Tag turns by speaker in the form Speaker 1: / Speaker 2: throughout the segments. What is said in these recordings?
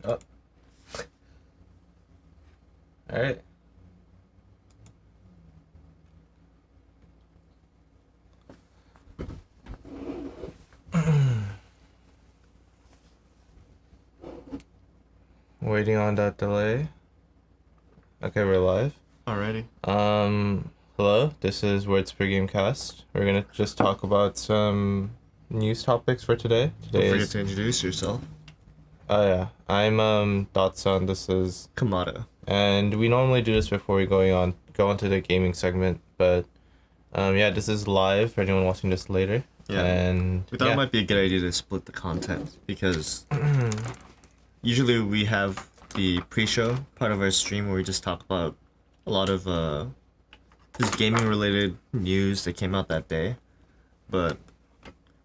Speaker 1: Oh. All right. Waiting on that delay. Okay, we're live.
Speaker 2: Alrighty.
Speaker 1: Hello. This is WordsPerGameCast. We're gonna just talk about some news topics for today.
Speaker 2: Don't forget to introduce yourself.
Speaker 1: Oh yeah, I'm Dotson. This is
Speaker 2: Kamada.
Speaker 1: and we normally do this before we go onto the gaming segment, but yeah, this is live for anyone watching this later.
Speaker 2: Yeah.
Speaker 1: And
Speaker 2: We thought it might be a good idea to split the content because usually we have the pre-show part of our stream where we just talk about a lot of just gaming related news that came out that day. But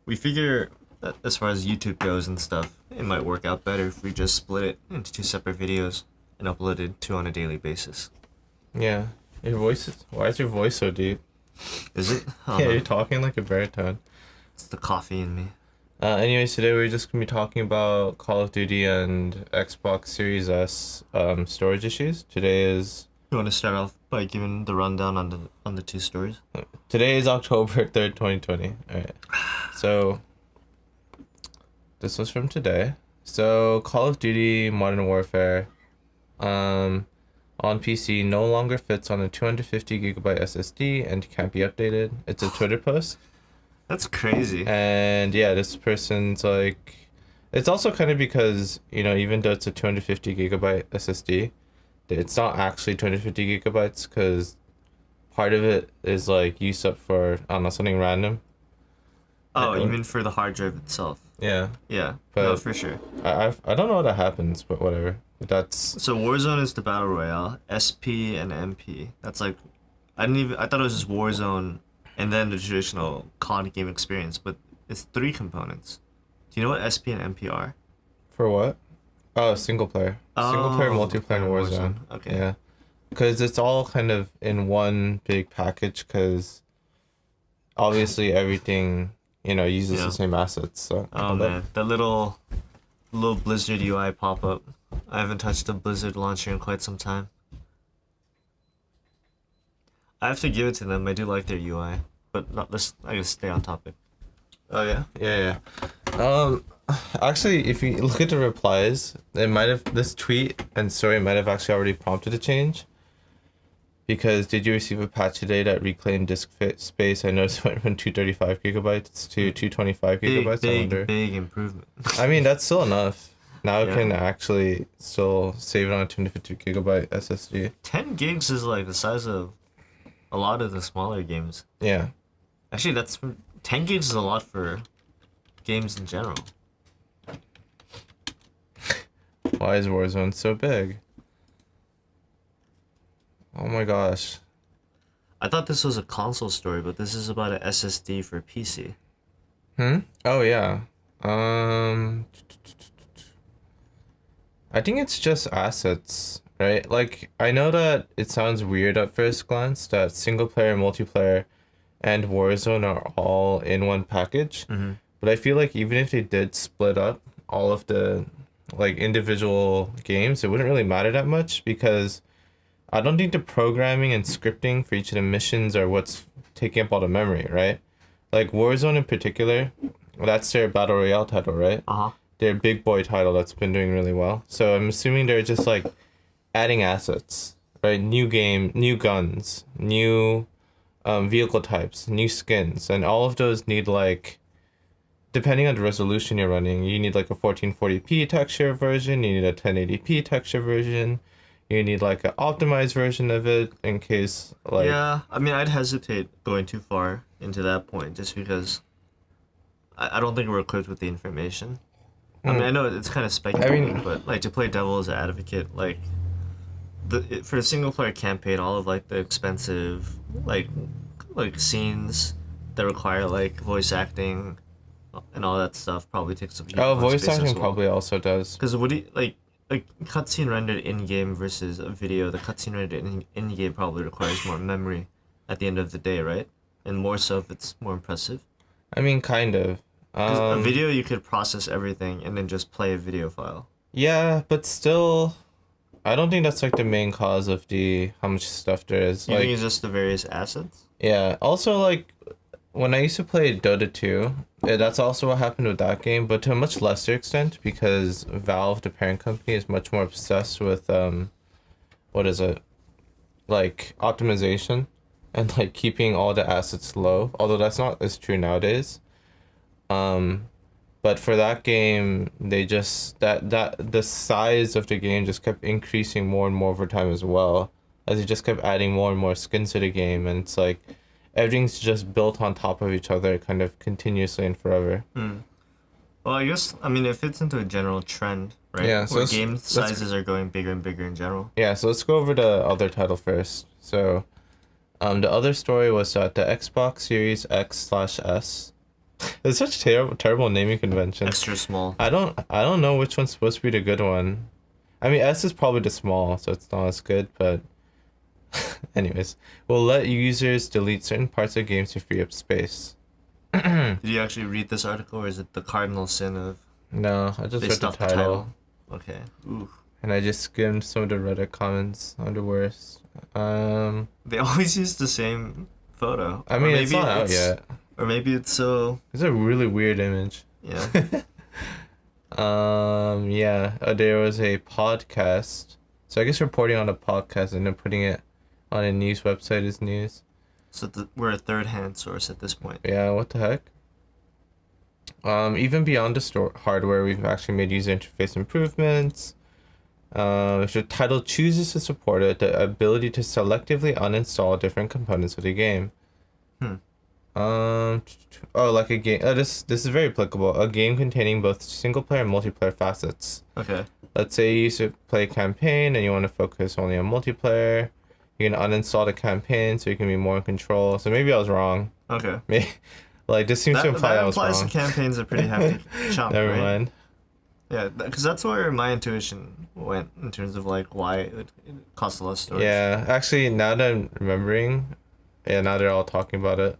Speaker 2: we figure that as far as YouTube goes and stuff, it might work out better if we just split it into two separate videos and upload it two on a daily basis.
Speaker 1: Yeah. Why is your voice so deep?
Speaker 2: Is it?
Speaker 1: Yeah, you're talking like a baritone.
Speaker 2: It's the coffee in me.
Speaker 1: Anyways, today we're just gonna be talking about Call of Duty and Xbox Series S storage issues. Today is
Speaker 2: You want to start off by giving the rundown on the two stories?
Speaker 1: October 3rd, 2020. Alright. So this was from today. So Call of Duty Modern Warfare on PC no longer fits on a 250 gigabyte SSD and can't be updated. It's a Twitter post.
Speaker 2: That's crazy.
Speaker 1: And yeah, this person's like, it's also kind of because, even though it's a 250 gigabyte SSD, it's not actually 250 gigabytes because part of it is like used up for, I don't know, something random.
Speaker 2: Oh, you mean for the hard drive itself?
Speaker 1: Yeah.
Speaker 2: Yeah,
Speaker 1: But
Speaker 2: no, for sure.
Speaker 1: I don't know how that happens, but whatever. That's
Speaker 2: So Warzone is the battle royale, SP and MP. That's like, I thought it was just Warzone and then the traditional CoD game experience, but it's three components. Do you know what SP and MP are?
Speaker 1: for what? Oh, single player. Single player, multiplayer, and Warzone.
Speaker 2: Okay.
Speaker 1: Yeah. Because it's all kind of in one big package because obviously everything, uses
Speaker 2: Yeah.
Speaker 1: the same assets. So.
Speaker 2: Oh man, that little Blizzard UI pop up. I haven't touched the Blizzard launcher in quite some time. I have to give it to them. I do like their UI, but I guess stay on topic.
Speaker 1: Oh yeah, yeah. Actually, if you look at the replies, this tweet and story might have actually already prompted a change. Because did you receive a patch today that reclaimed disk space? I noticed it went from 235 gigabytes to 225 gigabytes.
Speaker 2: Big improvement.
Speaker 1: I mean, that's still enough. Now
Speaker 2: Yeah.
Speaker 1: it can actually still save it on a 250 gigabyte SSD.
Speaker 2: 10 gigs is like the size of a lot of the smaller games.
Speaker 1: Yeah.
Speaker 2: Actually, 10 gigs is a lot for games in general.
Speaker 1: Why is Warzone so big? Oh my gosh.
Speaker 2: I thought this was a console story, but this is about an SSD for PC.
Speaker 1: Oh yeah. I think it's just assets, right? Like, I know that it sounds weird at first glance that single player, multiplayer, and Warzone are all in one package.
Speaker 2: Mm-hmm.
Speaker 1: But I feel like even if they did split up all of the individual games, it wouldn't really matter that much because I don't think the programming and scripting for each of the missions are what's taking up all the memory, right? Like Warzone in particular, that's their battle royale title, right?
Speaker 2: Uh-huh.
Speaker 1: Their big boy title that's been doing really well. So I'm assuming they're just adding assets, right? New game, new guns, new vehicle types, new skins, and all of those need depending on the resolution you're running, you need a 1440p texture version, you need a 1080p texture version, you need an optimized version of it in case
Speaker 2: Yeah, I mean, I'd hesitate going too far into that point just because I don't think we're equipped with the information. I mean, I know it's kind of speculative, but to play devil's advocate, for the single player campaign, all of the expensive scenes that require voice acting and all that stuff probably takes up.
Speaker 1: Voice acting probably also does.
Speaker 2: Because what do you like cutscene rendered in game versus a video? The cutscene rendered in game probably requires more memory at the end of the day, right? And more so if it's more impressive.
Speaker 1: I mean, kind of.
Speaker 2: 'Cause a video you could process everything and then just play a video file.
Speaker 1: Yeah, but still, I don't think that's like the main cause of the how much stuff there is.
Speaker 2: You
Speaker 1: Like,
Speaker 2: think it's just the various assets?
Speaker 1: yeah. Also, like when I used to play Dota 2, that's also what happened with that game, but to a much lesser extent because Valve, the parent company, is much more obsessed with what is it? Like optimization and like keeping all the assets low. Although that's not as true nowadays. Um, but for that game, they just that the size of the game just kept increasing more and more over time as well, as they just kept adding more and more skins to the game, and it's like everything's just built on top of each other, kind of continuously and forever.
Speaker 2: Well, I guess I mean it fits into a general trend, right?
Speaker 1: Yeah, so
Speaker 2: Where
Speaker 1: let's-
Speaker 2: game
Speaker 1: let's-
Speaker 2: sizes are going bigger and bigger in general.
Speaker 1: Yeah, so let's go over the other title first. So, the other story was that the Xbox Series X/S. It's such terrible naming convention.
Speaker 2: Extra small.
Speaker 1: I don't know which one's supposed to be the good one. I mean, S is probably the small, so it's not as good, but anyways, will let users delete certain parts of games to free up space.
Speaker 2: Did you actually read this article, or is it the cardinal sin of
Speaker 1: No, I just
Speaker 2: they
Speaker 1: read the
Speaker 2: stuffed the
Speaker 1: title,
Speaker 2: title? Okay. Ooh.
Speaker 1: and I just skimmed some of the Reddit comments on the worst.
Speaker 2: They always use the same photo.
Speaker 1: I
Speaker 2: Or
Speaker 1: mean, it's
Speaker 2: maybe
Speaker 1: not out yet.
Speaker 2: Or maybe it's so
Speaker 1: It's a really weird image.
Speaker 2: yeah.
Speaker 1: Yeah, there was a podcast. So I guess reporting on a podcast and then putting it on a news website is news.
Speaker 2: So we're a third-hand source at this point.
Speaker 1: Yeah, what the heck? Even beyond the hardware, we've actually made user interface improvements. If the title chooses to support it, the ability to selectively uninstall different components of the game. Oh, like a game. This is very applicable. A game containing both single player and multiplayer facets.
Speaker 2: Okay.
Speaker 1: Let's say you used to play campaign and you want to focus only on multiplayer. You can uninstall the campaign so you can be more in control. So maybe I was wrong.
Speaker 2: Okay.
Speaker 1: Maybe, like this seems to imply I was
Speaker 2: implies
Speaker 1: wrong.
Speaker 2: the campaign's a pretty hefty chunk,
Speaker 1: Never
Speaker 2: right?
Speaker 1: mind.
Speaker 2: Yeah, because that's where my intuition went in terms of like why it costs a lot of storage.
Speaker 1: Yeah, actually, now that I'm remembering, now they're all talking about it.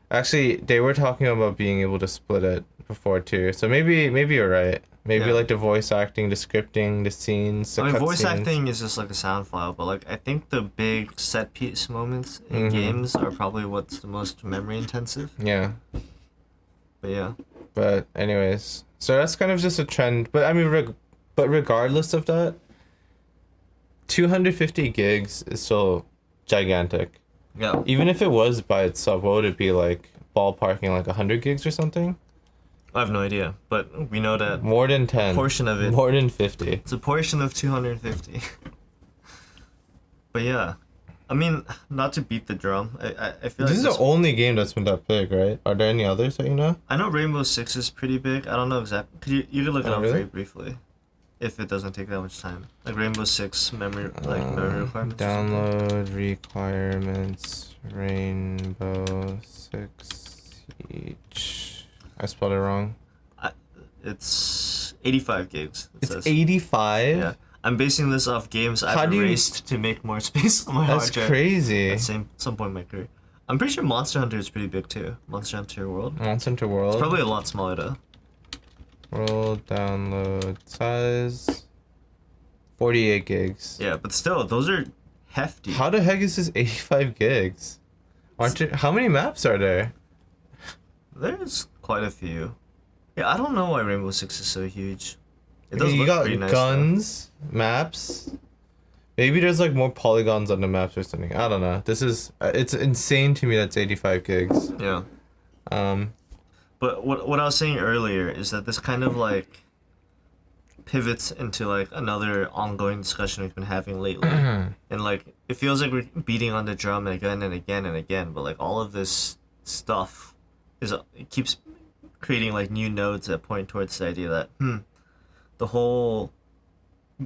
Speaker 1: Actually, they were talking about being able to split it before too. So maybe you're right. Maybe
Speaker 2: Yeah.
Speaker 1: like the voice acting, the scripting, the scenes, the
Speaker 2: I mean,
Speaker 1: cut
Speaker 2: voice
Speaker 1: scenes.
Speaker 2: acting is just like a sound file, but like I think the big set piece moments in
Speaker 1: Mhm.
Speaker 2: games are probably what's the most memory intensive.
Speaker 1: Yeah,
Speaker 2: But yeah,
Speaker 1: but anyways, so that's kind of just a trend. But I mean, but regardless of that, 250 gigs is still gigantic.
Speaker 2: yeah.
Speaker 1: Even if it was by itself, what would it be like? Ballparking like 100 gigs or something?
Speaker 2: I have no idea, but we know that
Speaker 1: More than 10.
Speaker 2: portion of it.
Speaker 1: More than 50.
Speaker 2: It's a portion of 250. But yeah, I mean, not to beat the drum, I feel
Speaker 1: This
Speaker 2: like
Speaker 1: is the only game that's been that big, right? Are there any others that you know?
Speaker 2: I know Rainbow Six is pretty big. I don't know exactly. You could look it
Speaker 1: Oh,
Speaker 2: up
Speaker 1: really?
Speaker 2: very briefly, if it doesn't take that much time. Like Rainbow Six memory requirements. or something.
Speaker 1: Download requirements Rainbow Six Siege. I spelled it wrong.
Speaker 2: It's 85 gigs. It
Speaker 1: It's
Speaker 2: says.
Speaker 1: 85?
Speaker 2: Yeah, I'm basing this off games
Speaker 1: How
Speaker 2: I've
Speaker 1: do you-
Speaker 2: erased to make more space on my
Speaker 1: That's
Speaker 2: hard drive.
Speaker 1: crazy.
Speaker 2: At some point in my career. I'm pretty sure Monster Hunter is pretty big too. Monster Hunter World.
Speaker 1: Monster Hunter World.
Speaker 2: It's probably a lot smaller though.
Speaker 1: World download size 48 gigs.
Speaker 2: Yeah, but still, those are hefty.
Speaker 1: How the heck is this 85 gigs? Aren't there, how many maps are there?
Speaker 2: There's quite a few. Yeah, I don't know why Rainbow Six is so huge. It does
Speaker 1: You
Speaker 2: look
Speaker 1: got
Speaker 2: pretty nice.
Speaker 1: guns, maps. Maybe there's like more polygons on the maps or something. I don't know. This is it's insane to me that's 85 gigs.
Speaker 2: Though. Yeah. But what I was saying earlier is that this kind of like pivots into like another ongoing discussion we've been having lately. And like it feels like we're beating on the drum again and again and again, but like all of this stuff it keeps creating like new nodes that point towards the idea that the whole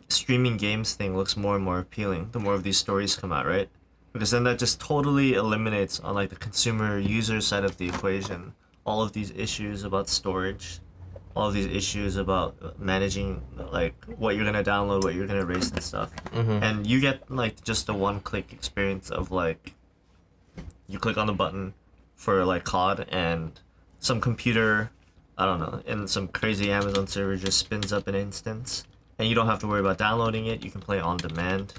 Speaker 2: streaming games thing looks more and more appealing the more of these stories come out, right? Because then that just totally eliminates on like the consumer user side of the equation all of these issues about storage, all of these issues about managing like what you're gonna download, what you're gonna erase and stuff. And you get like just a one-click experience of like you click on the button for like CoD and some computer I don't know, in some crazy Amazon server just spins up an instance, and you don't have to worry about downloading it. You can play on demand.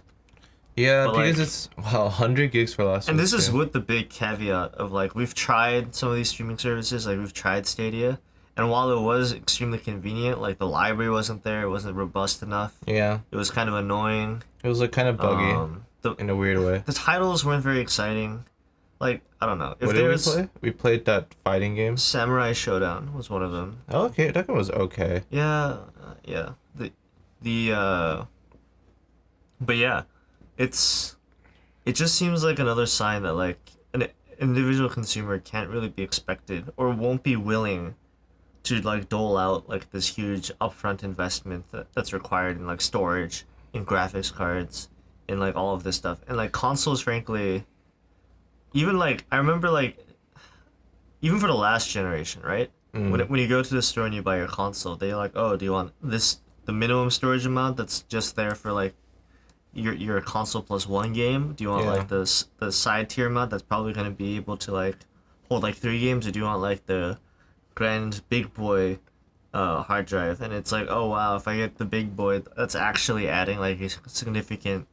Speaker 1: Yeah,
Speaker 2: But,
Speaker 1: because
Speaker 2: like,
Speaker 1: it's 100 gigs for Last of
Speaker 2: and
Speaker 1: Us
Speaker 2: this is
Speaker 1: 2.
Speaker 2: with the big caveat of like we've tried some of these streaming services, like we've tried Stadia, and while it was extremely convenient, like the library wasn't there, it wasn't robust enough.
Speaker 1: Yeah,
Speaker 2: It was kind of annoying.
Speaker 1: it was like kind of buggy
Speaker 2: The
Speaker 1: in a weird way.
Speaker 2: the titles weren't very exciting. Like I don't know if
Speaker 1: What did we
Speaker 2: there's
Speaker 1: play? We played that fighting game.
Speaker 2: Samurai Showdown was one of them.
Speaker 1: Oh, okay, that game was okay.
Speaker 2: Yeah, yeah. But yeah, it just seems like another sign that like an individual consumer can't really be expected or won't be willing to like dole out like this huge upfront investment that's required in like storage, in graphics cards, in like all of this stuff. And like consoles, frankly, even like I remember like even for the last generation, right? When you go to the store and you buy your console, they're like, oh, do you want the minimum storage amount that's just there for like your console plus one game? Do you want
Speaker 1: Yeah.
Speaker 2: like the side tier amount that's probably gonna be able to like hold like 3 games, or do you want like the grand big boy hard drive? And it's like, oh wow, if I get the big boy, that's actually adding like a significant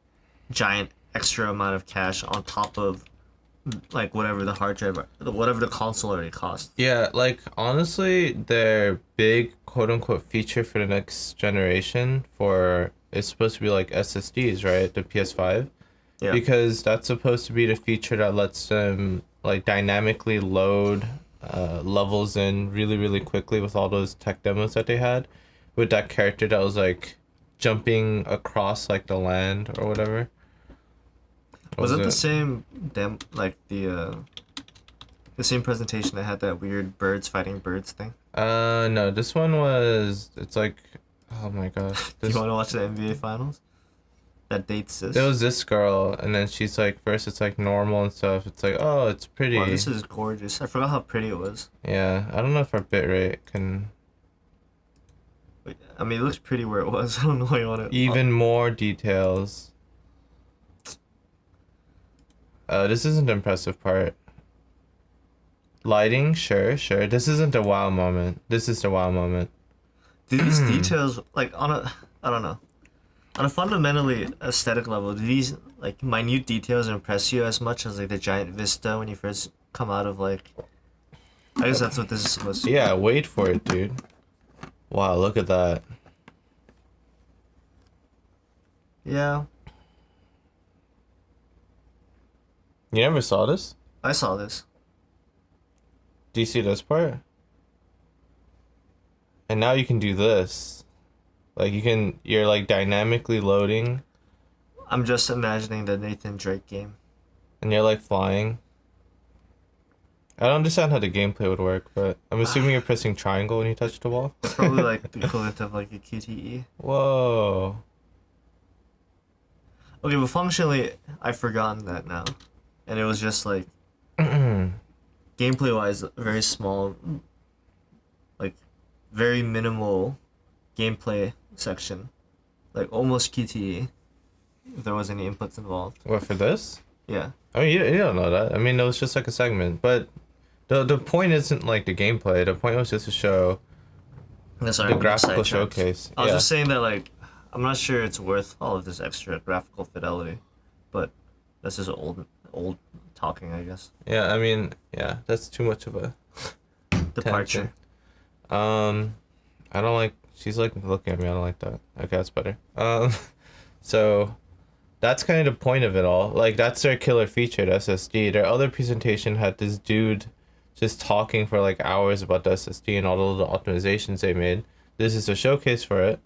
Speaker 2: giant extra amount of cash on top of like whatever the hard drive, whatever the console already costs.
Speaker 1: Yeah, like honestly, their big quote unquote feature for the next generation for is supposed to be like SSDs, right? The PS5.
Speaker 2: Yeah.
Speaker 1: Because that's supposed to be the feature that lets them like dynamically load levels in really, really quickly with all those tech demos that they had with that character that was like jumping across like the land or whatever. What
Speaker 2: Was it the
Speaker 1: it?
Speaker 2: same like the same presentation that had that weird birds fighting birds thing?
Speaker 1: No, this one was, it's like, oh my gosh.
Speaker 2: Do you want to watch the NBA finals? That dates this.
Speaker 1: There was this girl, and then she's like, first it's like normal and stuff. It's like, oh, it's pretty.
Speaker 2: Wow, this is gorgeous. I forgot how pretty it was.
Speaker 1: Yeah, I don't know if our bitrate can.
Speaker 2: Wait, I mean, it looks pretty where it was. I don't know why you want to.
Speaker 1: Even more details. This isn't the impressive part. Lighting, sure. This isn't the wow moment. This is the wow moment.
Speaker 2: Do these details, like I don't know, on a fundamentally aesthetic level, do these like minute details impress you as much as like the giant vista when you first come out of like? I guess that's what this is supposed to be.
Speaker 1: Yeah, wait for it, dude. Wow, look at that.
Speaker 2: Yeah,
Speaker 1: You never saw this?
Speaker 2: I saw this.
Speaker 1: Do you see this part? And now you can do this. Like you're like dynamically loading
Speaker 2: I'm just imagining the Nathan Drake game.
Speaker 1: and you're like flying. I don't understand how the gameplay would work, but I'm assuming you're pressing triangle when you touch the wall.
Speaker 2: It's probably like the equivalent of like a QTE.
Speaker 1: Whoa.
Speaker 2: Okay, but functionally, I've forgotten that now, and it was just like gameplay wise, very small, like very minimal gameplay section, like almost QTE. If there was any inputs involved.
Speaker 1: What, for this?
Speaker 2: Yeah.
Speaker 1: I mean, you don't know that. I mean, it was just like a segment, but the point isn't like the gameplay. The point was just to show
Speaker 2: That's
Speaker 1: the graphical showcase.
Speaker 2: I was
Speaker 1: Yeah.
Speaker 2: just saying that like I'm not sure it's worth all of this extra graphical fidelity, but that's just old talking, I guess.
Speaker 1: Yeah, I mean, yeah, that's too much of a
Speaker 2: Departure.
Speaker 1: tangent. I don't like. She's like looking at me. I don't like that. Okay, that's better. So that's kind of the point of it all. Like that's their killer feature, the SSD. Their other presentation had this dude just talking for like hours about the SSD and all the optimizations they made. This is a showcase for it.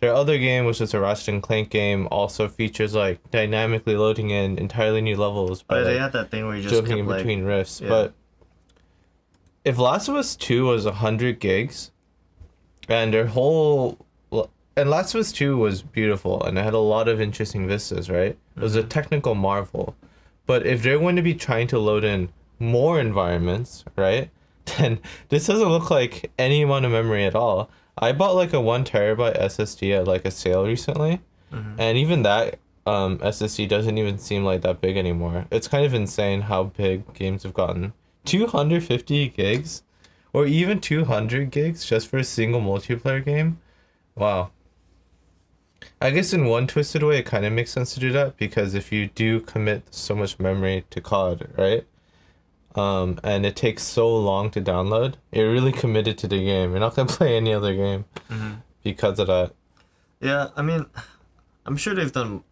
Speaker 1: Their other game, which is a Ratchet and Clank game, also features like dynamically loading in entirely new levels by
Speaker 2: But they
Speaker 1: like,
Speaker 2: had that thing where you just
Speaker 1: jumping
Speaker 2: kept,
Speaker 1: in
Speaker 2: like,
Speaker 1: between rifts.
Speaker 2: yeah.
Speaker 1: But if Last of Us 2 was 100 gigs, and their whole and Last of Us 2 was beautiful and it had a lot of interesting vistas, right? It was a technical marvel. But if they're going to be trying to load in more environments, right? Then this doesn't look like any amount of memory at all. I bought like a 1 terabyte SSD at like a sale recently, and even that SSD doesn't even seem like that big anymore. It's kind of insane how big games have gotten. 250 gigs? or even 200 gigs just for a single multiplayer game. Wow. I guess in one twisted way, it kind of makes sense to do that because if you do commit so much memory to COD, right? And it takes so long to download, you're really committed to the game. You're not gonna play any other game because of that.
Speaker 2: Yeah, I mean, I'm sure they've done.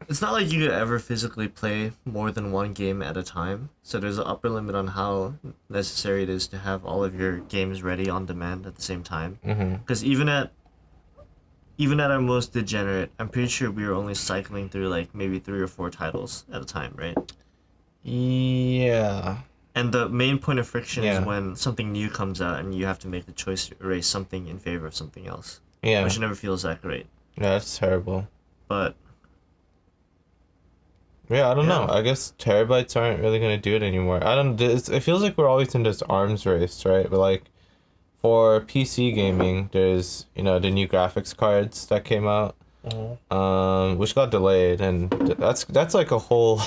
Speaker 2: It's not like you could ever physically play more than one game at a time. So there's an upper limit on how necessary it is to have all of your games ready on demand at the same time. Because even at our most degenerate, I'm pretty sure we were only cycling through like maybe 3 or 4 titles at a time, right?
Speaker 1: Yeah.
Speaker 2: And the main point of friction
Speaker 1: Yeah.
Speaker 2: is when something new comes out and you have to make the choice to erase something in favor of something else.
Speaker 1: Yeah.
Speaker 2: Which never feels that great.
Speaker 1: Yeah, that's terrible.
Speaker 2: But
Speaker 1: Yeah, I don't
Speaker 2: Yeah.
Speaker 1: know. I guess terabytes aren't really gonna do it anymore. I don't. It feels like we're always in this arms race, right? But like, for PC gaming, there's the new graphics cards that came out, which got delayed, and that's like a whole.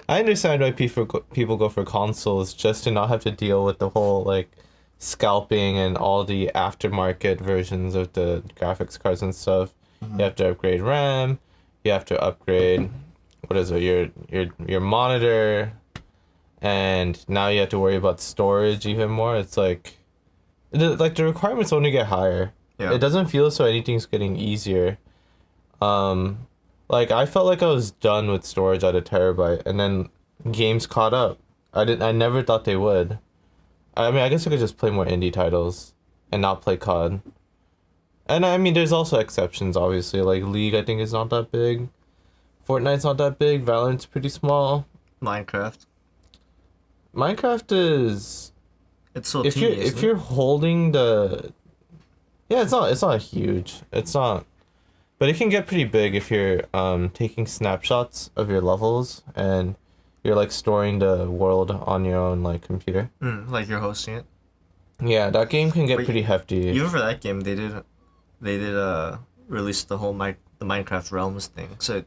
Speaker 1: I understand why people go for consoles just to not have to deal with the whole like scalping and all the aftermarket versions of the graphics cards and stuff. You have to upgrade RAM. You have to upgrade. What is it? Your monitor, and now you have to worry about storage even more. It's like the requirements only get higher.
Speaker 2: Yeah.
Speaker 1: It doesn't feel so anything's getting easier. Like I felt like I was done with storage at a terabyte, and then games caught up. I never thought they would. I mean, I guess I could just play more indie titles and not play COD. And I mean, there's also exceptions, obviously. Like League, I think is not that big. Fortnite's not that big. Valorant's pretty small.
Speaker 2: Minecraft.
Speaker 1: Minecraft is
Speaker 2: It's so
Speaker 1: if
Speaker 2: teeny,
Speaker 1: if you're holding the yeah, it's not huge. It's not, but it can get pretty big if you're taking snapshots of your levels and you're like storing the world on your own like computer.
Speaker 2: like you're hosting it.
Speaker 1: Yeah, that game can get
Speaker 2: Wait,
Speaker 1: pretty hefty.
Speaker 2: Even for that game, they did release the whole the Minecraft Realms thing. So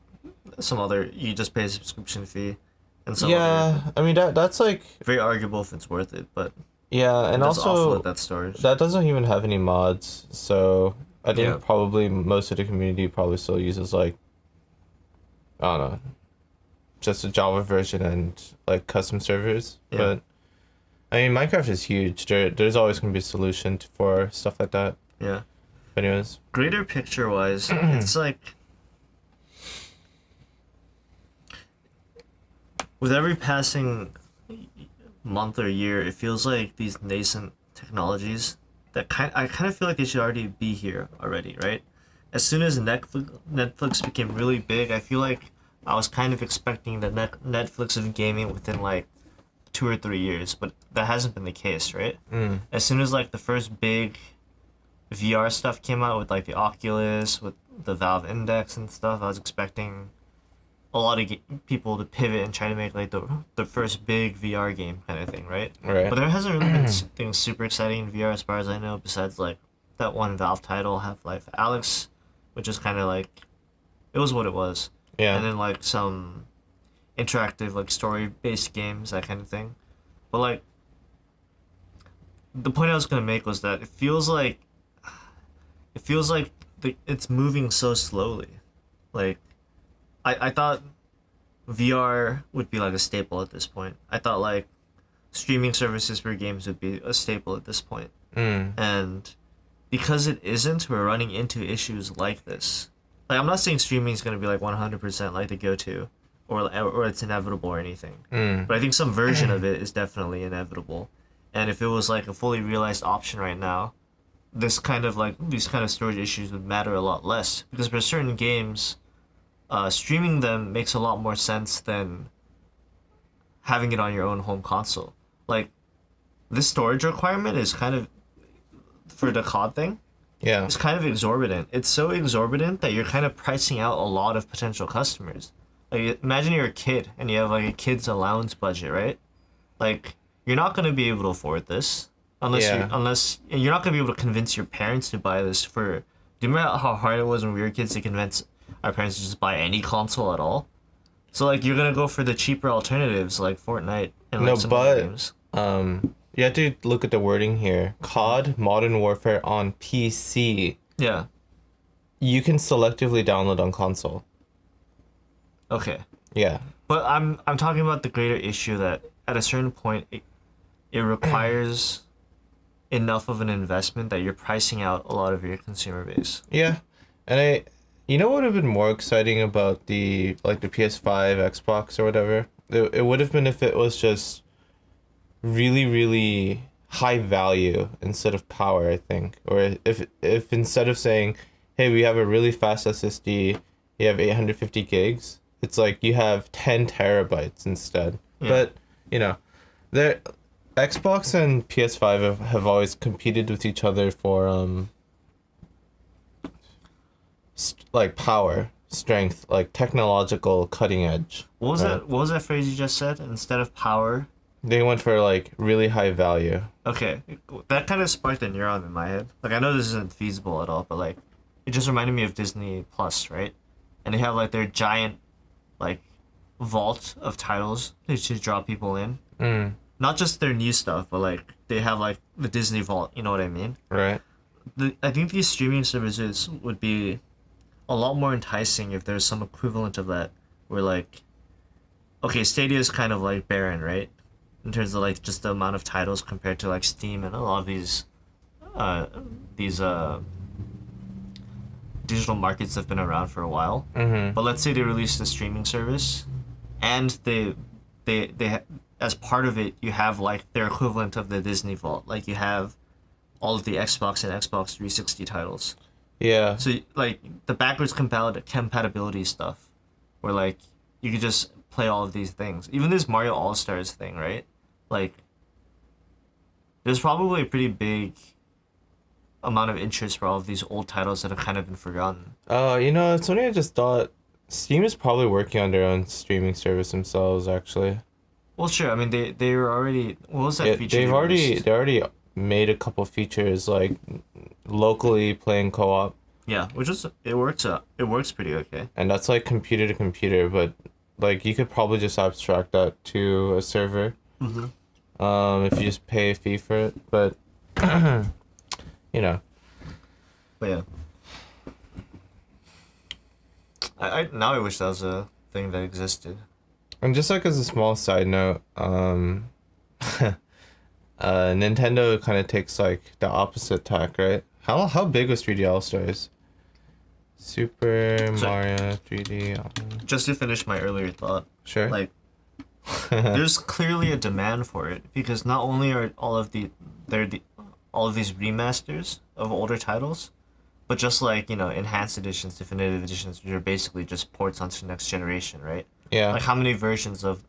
Speaker 2: some other you just pay a subscription fee, and some other,
Speaker 1: Yeah, I mean that's like
Speaker 2: very arguable if it's worth it, but
Speaker 1: yeah, and
Speaker 2: just
Speaker 1: also
Speaker 2: offload that storage.
Speaker 1: that doesn't even have any mods, so I think
Speaker 2: Yeah.
Speaker 1: probably most of the community probably still uses like I don't know, just a Java version and like custom servers.
Speaker 2: Yeah.
Speaker 1: But I mean, Minecraft is huge. There's always gonna be a solution for stuff like that.
Speaker 2: Yeah.
Speaker 1: But anyways,
Speaker 2: Greater picture wise, it's like with every passing month or year, it feels like these nascent technologies that I kind of feel like they should already be here already, right? As soon as Netflix became really big, I feel like I was kind of expecting the Netflix of gaming within like 2 or 3 years, but that hasn't been the case, right? As soon as like the first big VR stuff came out with like the Oculus, with the Valve Index and stuff, I was expecting a lot of people to pivot and try to make like the first big VR game kind of thing, right?
Speaker 1: Right.
Speaker 2: But there hasn't really been things super exciting in VR as far as I know, besides like that one Valve title, Half-Life Alyx, which is kind of like, it was what it was.
Speaker 1: yeah,
Speaker 2: And then like some interactive like story-based games, that kind of thing. But like, the point I was gonna make was that it feels like it's moving so slowly. Like, I thought VR would be like a staple at this point. I thought like streaming services for games would be a staple at this point. And because it isn't, we're running into issues like this. Like, I'm not saying streaming is going to be like 100% like the go-to or it's inevitable or anything. But I think some version of it is definitely inevitable. And if it was like a fully realized option right now, these kind of storage issues would matter a lot less, because for certain games, streaming them makes a lot more sense than having it on your own home console. Like, this storage requirement is kind of, for the COD thing,
Speaker 1: yeah,
Speaker 2: it's kind of exorbitant. It's so exorbitant that you're kind of pricing out a lot of potential customers. Like, imagine you're a kid and you have like a kid's allowance budget, right? Like, you're not going to be able to afford this unless you're not going to be able to convince your parents to buy this for. Do you remember how hard it was when we were kids to convince our parents to just buy any console at all? So like, you're gonna go for the cheaper alternatives like Fortnite and like some other games.
Speaker 1: you have to look at the wording here. CoD, Modern Warfare on PC.
Speaker 2: Yeah.
Speaker 1: You can selectively download on console.
Speaker 2: Okay.
Speaker 1: Yeah.
Speaker 2: But I'm talking about the greater issue that at a certain point it requires enough of an investment that you're pricing out a lot of your consumer base.
Speaker 1: Yeah. And you know what would have been more exciting about the PS5, Xbox or whatever? It would have been if it was just really, really high value instead of power, I think. Or if instead of saying, hey, we have a really fast SSD, you have 850 gigs, it's like you have 10 terabytes instead.
Speaker 2: Yeah.
Speaker 1: But, you know, the Xbox and PS5 have always competed with each other for like power, strength, like technological cutting edge.
Speaker 2: What was
Speaker 1: Right.
Speaker 2: that? What was that phrase you just said? Instead of power.
Speaker 1: They went for like really high value.
Speaker 2: Okay, that kind of sparked a neuron in my head. Like I know this isn't feasible at all, but like it just reminded me of Disney Plus, right? And they have like their giant, like, vault of titles they should draw people in.
Speaker 1: Mm,
Speaker 2: Not just their new stuff, but like they have like the Disney Vault. You know what I mean?
Speaker 1: right.
Speaker 2: I think these streaming services would be a lot more enticing if there's some equivalent of that, where like, okay, Stadia is kind of like barren, right? In terms of like just the amount of titles compared to like Steam and a lot of these digital markets have been around for a while.
Speaker 1: Mm-hmm.
Speaker 2: But let's say they release a streaming service, and as part of it you have like their equivalent of the Disney Vault. Like you have all of the Xbox and Xbox 360 titles.
Speaker 1: Yeah.
Speaker 2: So like the backwards compatibility stuff, where like you could just play all of these things. Even this Mario All Stars thing, right? Like there's probably a pretty big amount of interest for all of these old titles that have kind of been forgotten.
Speaker 1: You know, it's funny. I just thought Steam is probably working on their own streaming service themselves. Actually,
Speaker 2: Well, sure. I mean, they were already. What was that feature?
Speaker 1: they already made a couple features like locally playing co-op,
Speaker 2: Yeah, which is it works pretty okay.
Speaker 1: and that's like computer to computer. But like you could probably just abstract that to a server.
Speaker 2: Mm-hmm.
Speaker 1: If you just pay a fee for it, but you know.
Speaker 2: But yeah, I now I wish that was a thing that existed.
Speaker 1: And just like as a small side note, Nintendo kind of takes like the opposite tack, right? How big was 3D All Stars? Super Mario 3D.
Speaker 2: Just to finish my earlier thought,
Speaker 1: Sure.
Speaker 2: like there's clearly a demand for it because not only are all of these remasters of older titles, but just like enhanced editions, definitive editions, which are basically just ports onto the next generation, right?
Speaker 1: Yeah.
Speaker 2: Like how many versions of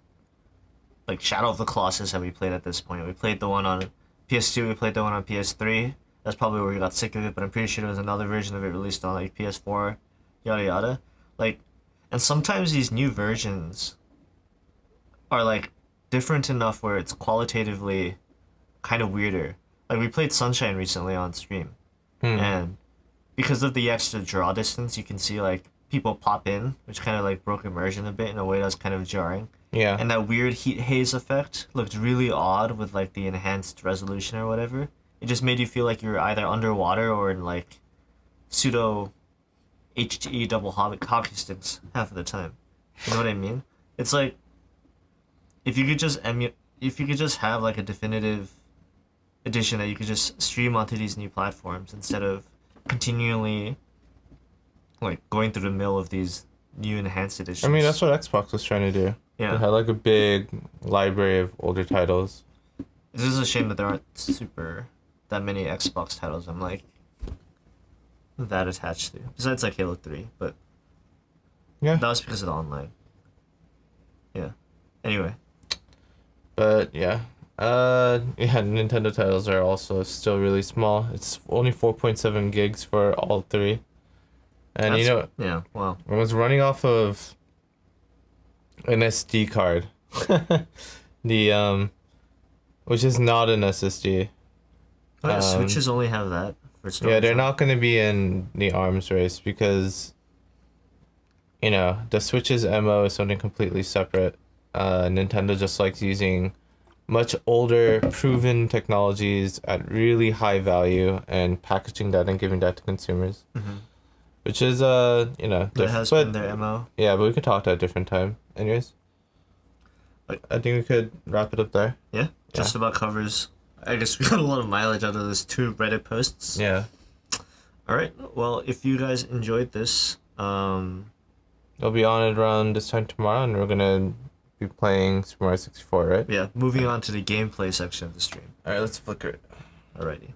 Speaker 2: like Shadow of the Colossus have we played at this point? We played the one on PS2, we played the one on PS3. That's probably where we got sick of it, but I'm pretty sure there was another version of it released on like PS4, yada yada. Like, and sometimes these new versions are like different enough where it's qualitatively kind of weirder. Like we played Sunshine recently on stream, and because of the extra draw distance, you can see like people pop in, which kind of like broke immersion a bit in a way that's kind of jarring.
Speaker 1: Yeah.
Speaker 2: And that weird heat haze effect looked really odd with like the enhanced resolution or whatever. It just made you feel like you were either underwater or in like pseudo HTE double hockey sticks half of the time. You know what I mean? It's like if you could just have like a definitive edition that you could just stream onto these new platforms instead of continually like going through the mill of these new enhanced editions.
Speaker 1: I mean, that's what Xbox was trying to do.
Speaker 2: Yeah.
Speaker 1: They had like a big library of older titles.
Speaker 2: It's just a shame that there aren't that many Xbox titles I'm like that attached to. Besides like Halo 3, but
Speaker 1: Yeah.
Speaker 2: that was because of the online. Yeah. Anyway.
Speaker 1: But yeah. Yeah, Nintendo titles are also still really small. It's only 4.7 gigs for all three. And
Speaker 2: yeah, wow.
Speaker 1: it was running off of an SD card. Which is not an SSD.
Speaker 2: Switches only have that for storage.
Speaker 1: Yeah, they're not going to be in the arms race because, the Switch's MO is something completely separate. Nintendo just likes using much older, proven technologies at really high value and packaging that and giving that to consumers. Which is,
Speaker 2: That has been their MO.
Speaker 1: Yeah, but we could talk at a different time. Anyways, I think we could wrap it up there.
Speaker 2: Yeah, just about covers. I guess we got a lot of mileage out of those 2 Reddit posts.
Speaker 1: Yeah.
Speaker 2: All right. Well, if you guys enjoyed this,
Speaker 1: I'll be on it around this time tomorrow, and we're gonna be playing Super Mario 64, right?
Speaker 2: yeah, moving on to the gameplay section of the stream.
Speaker 1: All right, let's flicker it.
Speaker 2: Alrighty.